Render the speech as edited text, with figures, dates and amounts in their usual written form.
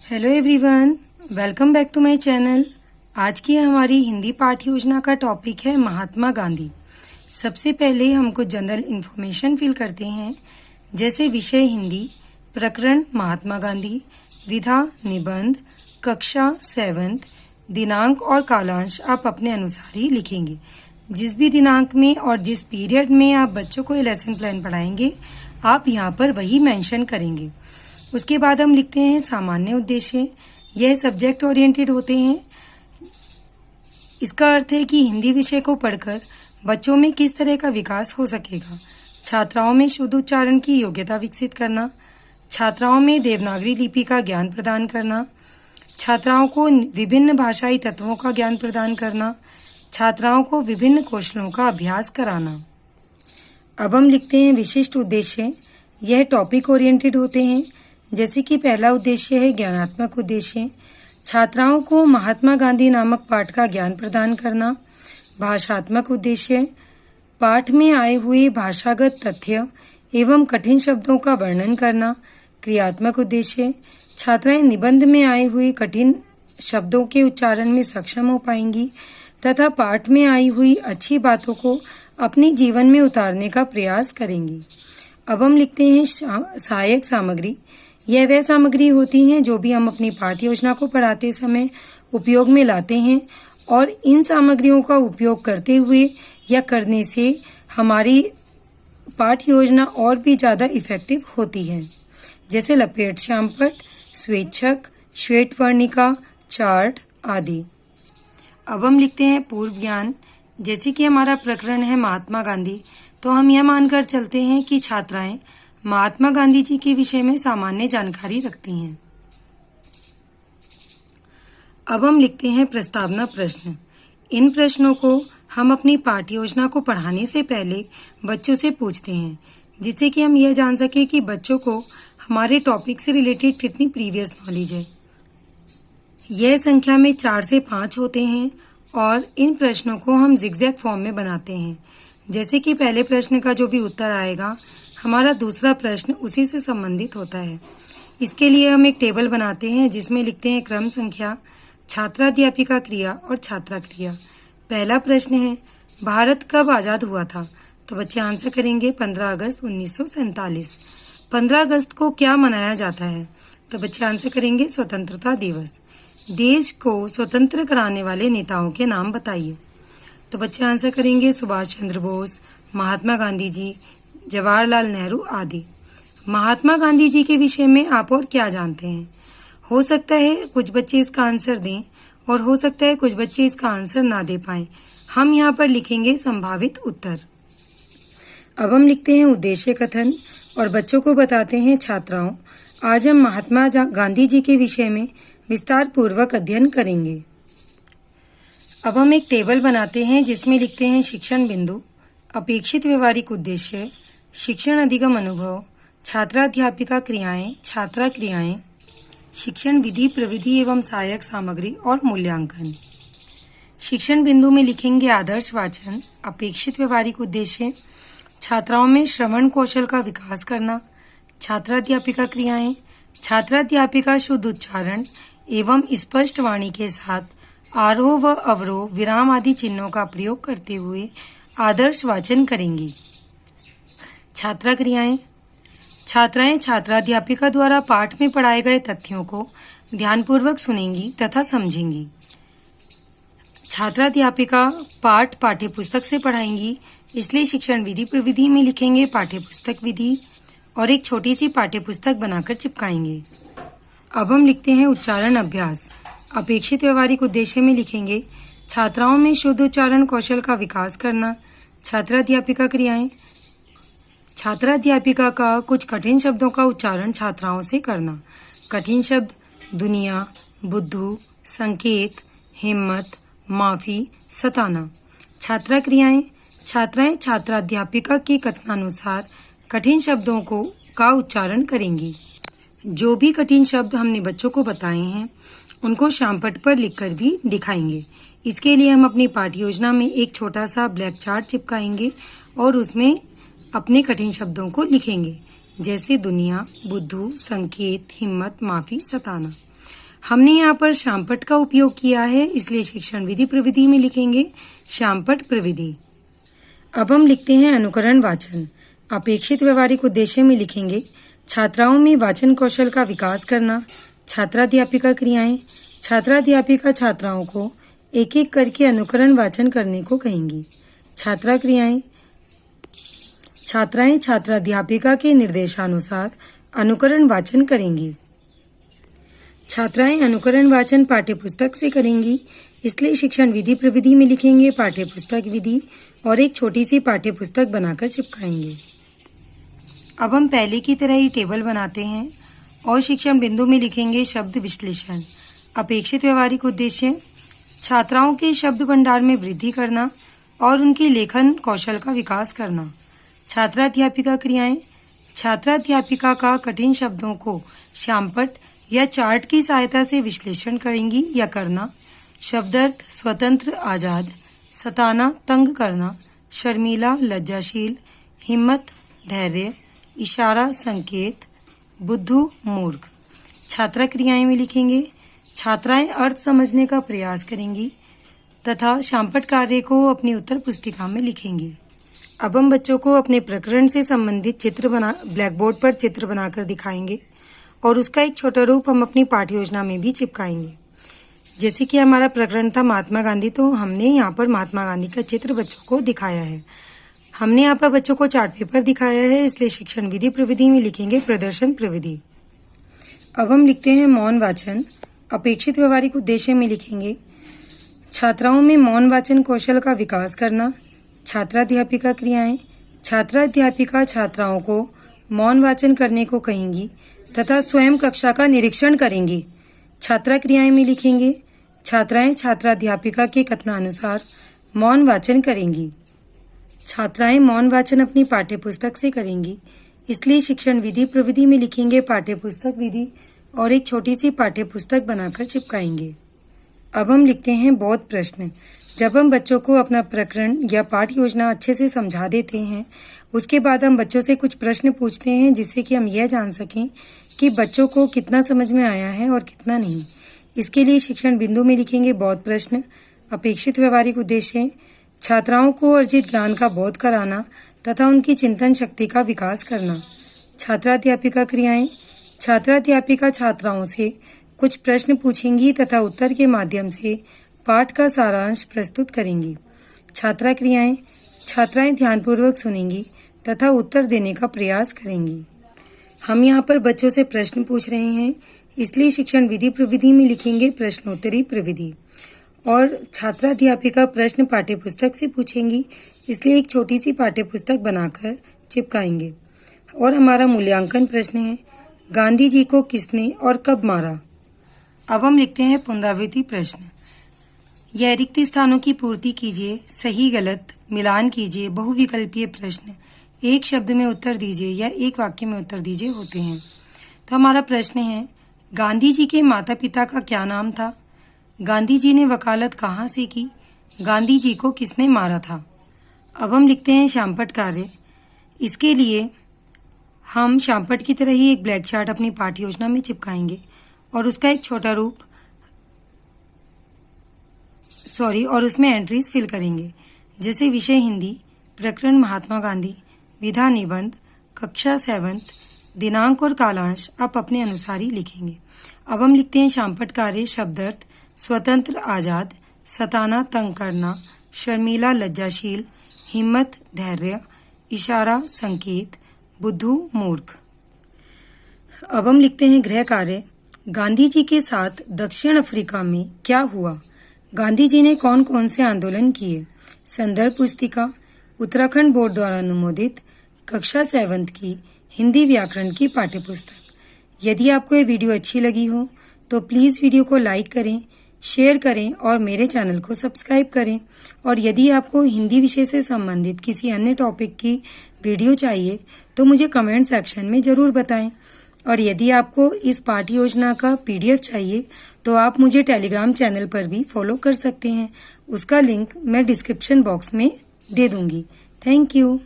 Hello everyone, welcome back to my channel. आज की हमारी हिंदी पाठ्य योजना का टॉपिक है महात्मा गांधी। सबसे पहले हम कुछ जनरल इन्फॉर्मेशन फिल करते हैं, जैसे विषय हिंदी, प्रकरण महात्मा गांधी, विधा निबंध, कक्षा 7, दिनांक और कालांश आप अपने अनुसार ही लिखेंगे। जिस भी दिनांक में और जिस पीरियड में आप बच्चों को ये लेसन प्लान पढ़ाएंगे, आप यहाँ पर वही मेंशन करेंगे। उसके बाद हम लिखते हैं सामान्य उद्देश्य। यह सब्जेक्ट ओरिएंटेड होते हैं। इसका अर्थ है कि हिंदी विषय को पढ़कर बच्चों में किस तरह का विकास हो सकेगा। छात्राओं में शुद्ध उच्चारण की योग्यता विकसित करना, छात्राओं में देवनागरी लिपि का ज्ञान प्रदान करना, छात्राओं को विभिन्न भाषाई तत्वों का ज्ञान प्रदान करना, छात्राओं को विभिन्न कौशलों का अभ्यास कराना। अब हम लिखते हैं विशिष्ट उद्देश्य। यह टॉपिक ओरिएंटेड होते हैं, जैसे कि पहला उद्देश्य है ज्ञानात्मक उद्देश्य। छात्राओं को महात्मा गांधी नामक पाठ का ज्ञान प्रदान करना। भाषात्मक उद्देश्य, पाठ में आए हुए भाषागत तथ्य एवं कठिन शब्दों का वर्णन करना। क्रियात्मक उद्देश्य, छात्राएं निबंध में आए हुए कठिन शब्दों के उच्चारण में सक्षम हो पाएंगी तथा पाठ में आई हुई अच्छी बातों को अपने जीवन में उतारने का प्रयास करेंगी। अब हम लिखते हैं सहायक सामग्री। यह वह सामग्री होती हैं जो भी हम अपनी पाठ्य योजना को पढ़ाते समय उपयोग में लाते हैं, और इन सामग्रियों का उपयोग करते हुए या करने से हमारी पाठ्य योजना और भी ज़्यादा इफेक्टिव होती है, जैसे लपेट श्यामपट, स्वेच्छक, श्वेत वर्णिका, चार्ट आदि। अब हम लिखते हैं पूर्व ज्ञान। जैसे कि हमारा प्रकरण है महात्मा गांधी, तो हम यह मानकर चलते हैं कि छात्राएं महात्मा गांधी जी के विषय में सामान्य जानकारी रखती हैं। अब हम लिखते हैं प्रस्तावना प्रश्न। इन प्रश्नों को हम अपनी पाठ्य योजना को पढ़ाने से पहले बच्चों से पूछते हैं, जिससे कि हम यह जान सके कि बच्चों को हमारे टॉपिक से रिलेटेड कितनी प्रीवियस नॉलेज है। यह संख्या में 4 से 5 होते हैं और इन प्रश्नों को हम जिगजैग फॉर्म में बनाते हैं। जैसे कि पहले प्रश्न का जो भी उत्तर आएगा, हमारा दूसरा प्रश्न उसी से संबंधित होता है। इसके लिए हम एक टेबल बनाते हैं जिसमें लिखते हैं क्रम संख्या, छात्राध्यापिका क्रिया और छात्रा क्रिया। पहला प्रश्न है भारत कब आज़ाद हुआ था, तो बच्चे आंसर करेंगे 15 अगस्त 1947। 15 अगस्त को क्या मनाया जाता है, तो बच्चे आंसर करेंगे स्वतंत्रता दिवस। देश को स्वतंत्र कराने वाले नेताओं के नाम बताइए, तो बच्चे आंसर करेंगे सुभाष चंद्र बोस, महात्मा गांधी जी, जवाहरलाल नेहरू आदि। महात्मा गांधी जी के विषय में आप और क्या जानते हैं? हो सकता है कुछ बच्चे इसका आंसर दें और हो सकता है कुछ बच्चे इसका आंसर ना दे पाएं। हम यहाँ पर लिखेंगे संभावित उत्तर। अब हम लिखते हैं उद्देश्य कथन और बच्चों को बताते हैं छात्राओं, आज हम महात्मा गांधी जी के विषय में विस्तार पूर्वक अध्ययन करेंगे। अब हम एक टेबल बनाते हैं जिसमें लिखते हैं शिक्षण बिंदु, अपेक्षित व्यवहारिक उद्देश्य, शिक्षण अधिगम अनुभव, छात्राध्यापिका क्रियाएं, छात्रा क्रियाएं, शिक्षण विधि प्रविधि एवं सहायक सामग्री और मूल्यांकन। शिक्षण बिंदु में लिखेंगे आदर्श वाचन, अपेक्षित व्यवहारिक उद्देश्य, छात्राओं में श्रवण कौशल का विकास करना, छात्राध्यापिका क्रियाएं, छात्राध्यापिका शुद्ध उच्चारण एवं स्पष्ट वाणी के साथ आरोह व अवरोह विराम आदि चिन्हों का प्रयोग करते हुए आदर्श वाचन करेंगी। छात्रा क्रियाएं, छात्राएं छात्राध्यापिका द्वारा पाठ में पढ़ाए गए तथ्यों को ध्यानपूर्वक सुनेंगी तथा समझेंगी। छात्राध्यापिका पाठ पाठ्यपुस्तक से पढ़ाएंगी, इसलिए शिक्षण विधि प्रविधि में लिखेंगे पाठ्यपुस्तक विधि और एक छोटी सी पाठ्यपुस्तक बनाकर चिपकाएंगे। अब हम लिखते हैं उच्चारण अभ्यास। अपेक्षित व्यवहारिक उद्देश्य में लिखेंगे छात्राओं में शुद्ध उच्चारण कौशल का विकास करना। छात्राध्यापिका क्रियाएं, छात्राध्यापिका का कुछ कठिन शब्दों का उच्चारण छात्राओं से करना। कठिन शब्द दुनिया, बुद्धू, संकेत, हिम्मत, माफी, सताना। छात्रा क्रियाएं, छात्राएं छात्राध्यापिका के कथनानुसार कठिन शब्दों का उच्चारण करेंगी। जो भी कठिन शब्द हमने बच्चों को बताए हैं उनको श्यामपट्ट पर लिखकर भी दिखाएंगे। इसके लिए हम अपनी पाठ्य योजना में एक छोटा सा ब्लैक चार्ट चिपकाएंगे और उसमें अपने कठिन शब्दों को लिखेंगे, जैसे दुनिया, बुद्धू, संकेत, हिम्मत, माफी, सताना। हमने यहाँ पर श्यामपट्ट का उपयोग किया है, इसलिए शिक्षण विधि प्रविधि में लिखेंगे श्यामपट्ट प्रविधि। अब हम लिखते हैं अनुकरण वाचन। अपेक्षित व्यवहारिक उद्देश्य में लिखेंगे छात्राओं में वाचन कौशल का विकास करना। छात्राध्यापिका क्रियाएं। छात्राध्यापिका छात्राओं को एक एक करके अनुकरण वाचन करने को कहेंगी। छात्रा क्रियाएं। छात्राएं छात्राध्यापिका के निर्देशानुसार अनुकरण वाचन करेंगी। छात्राएं अनुकरण वाचन पाठ्यपुस्तक से करेंगी, इसलिए शिक्षण विधि प्रविधि में लिखेंगे पाठ्यपुस्तक विधि और एक छोटी सी पाठ्यपुस्तक बनाकर चिपकाएंगे। अब हम पहले की तरह ही टेबल बनाते हैं और शिक्षण बिंदु में लिखेंगे शब्द विश्लेषण। अपेक्षित व्यवहारिक उद्देश्य छात्राओं के शब्द भंडार में वृद्धि करना और उनके लेखन कौशल का विकास करना। छात्राध्यापिका क्रियाएं। छात्राध्यापिका का कठिन शब्दों को श्यामपट्ट या चार्ट की सहायता से विश्लेषण करेंगी या करना। शब्दार्थ स्वतंत्र आजाद, सताना तंग करना, शर्मीला लज्जाशील, हिम्मत धैर्य, इशारा संकेत, बुद्धू मूर्ख। छात्रा क्रियाएं में लिखेंगे छात्राएं अर्थ समझने का प्रयास करेंगी तथा श्यामपट्ट कार्य को अपनी उत्तर पुस्तिका में लिखेंगी। अब हम बच्चों को अपने प्रकरण से संबंधित ब्लैक बोर्ड पर चित्र बनाकर दिखाएंगे और उसका एक छोटा रूप हम अपनी पाठ्य योजना में भी चिपकाएंगे। जैसे कि हमारा प्रकरण था महात्मा गांधी, तो हमने यहाँ पर महात्मा गांधी का चित्र बच्चों को दिखाया है। हमने यहाँ पर बच्चों को चार्ट पेपर दिखाया है, इसलिए शिक्षण विधि प्रविधि में लिखेंगे प्रदर्शन प्रविधि। अब हम लिखते हैं मौन वाचन। अपेक्षित व्यवहारिक उद्देश्य में लिखेंगे छात्राओं में मौन वाचन कौशल का विकास करना। छात्राध्यापिका क्रियाएं। छात्राध्यापिका छात्राओं को मौन वाचन करने को कहेंगी तथा स्वयं कक्षा का निरीक्षण करेंगी। छात्रा क्रियाएं में लिखेंगे छात्राएं छात्राध्यापिका के कथनानुसार मौन वाचन करेंगी। छात्राएं मौन वाचन अपनी पाठ्यपुस्तक से करेंगी, इसलिए शिक्षण विधि प्रविधि में लिखेंगे पाठ्यपुस्तक विधि और एक छोटी सी पाठ्यपुस्तक बनाकर चिपकाएंगे। अब हम लिखते हैं बोध प्रश्न। जब हम बच्चों को अपना प्रकरण या पाठ्य योजना अच्छे से समझा देते हैं, उसके बाद हम बच्चों से कुछ प्रश्न पूछते हैं जिससे कि हम यह जान सकें कि बच्चों को कितना समझ में आया है और कितना नहीं। इसके लिए शिक्षण बिंदु में लिखेंगे बोध प्रश्न। अपेक्षित व्यवहारिक उद्देश्य छात्राओं को अर्जित ज्ञान का बोध कराना तथा उनकी चिंतन शक्ति का विकास करना। छात्राध्यापिका क्रियाएं। छात्राध्यापिका छात्राओं से कुछ प्रश्न पूछेंगी तथा उत्तर के माध्यम से पाठ का सारांश प्रस्तुत करेंगी। छात्रा क्रियाएं। छात्राएं ध्यानपूर्वक सुनेंगी तथा उत्तर देने का प्रयास करेंगी। हम यहाँ पर बच्चों से प्रश्न पूछ रहे हैं, इसलिए शिक्षण विधि प्रविधि में लिखेंगे प्रश्नोत्तरी प्रविधि और छात्राध्यापिका प्रश्न पाठ्यपुस्तक से पूछेंगी, इसलिए एक छोटी सी पाठ्यपुस्तक बनाकर चिपकाएंगे। और हमारा मूल्यांकन प्रश्न है गांधी जी को किसने और कब मारा। अब हम लिखते हैं पुनरावृत्ति प्रश्न। यह रिक्त स्थानों की पूर्ति कीजिए, सही गलत मिलान कीजिए, बहुविकल्पीय प्रश्न, एक शब्द में उत्तर दीजिए या एक वाक्य में उत्तर दीजिए होते हैं। तो हमारा प्रश्न है गांधी जी के माता पिता का क्या नाम था। गांधी जी ने वकालत कहाँ से की। गांधी जी को किसने मारा था। अब हम लिखते हैं श्यामपट्ट कार्य। इसके लिए हम श्यामपट्ट की तरह ही एक ब्लैक चार्ट अपनी पाठ्य योजना में चिपकाएंगे और उसका एक छोटा रूप और उसमें एंट्रीज फिल करेंगे, जैसे विषय हिंदी, प्रकरण महात्मा गांधी, विधा निबंध, कक्षा 7, दिनांक और कालांश आप अपने अनुसार ही लिखेंगे। अब हम लिखते हैं श्यामपट्ट कार्य। शब्दार्थ स्वतंत्र आजाद, सताना तंग करना, शर्मीला लज्जाशील, हिम्मत धैर्य, इशारा संकेत, बुद्धू मूर्ख। अब हम लिखते हैं गृह कार्य। गांधी जी के साथ दक्षिण अफ्रीका में क्या हुआ। गांधी जी ने कौन कौन से आंदोलन किए। संदर्भ पुस्तिका उत्तराखंड बोर्ड द्वारा अनुमोदित कक्षा 7 की हिंदी व्याकरण की पाठ्यपुस्तक। यदि आपको ये वीडियो अच्छी लगी हो तो प्लीज़ वीडियो को लाइक करें, शेयर करें और मेरे चैनल को सब्सक्राइब करें। और यदि आपको हिंदी विषय से संबंधित किसी अन्य टॉपिक की वीडियो चाहिए तो मुझे कमेंट सेक्शन में ज़रूर बताएं। और यदि आपको इस पाठ्य योजना का PDF चाहिए तो आप मुझे टेलीग्राम चैनल पर भी फॉलो कर सकते हैं। उसका लिंक मैं डिस्क्रिप्शन बॉक्स में दे दूंगी। Thank you.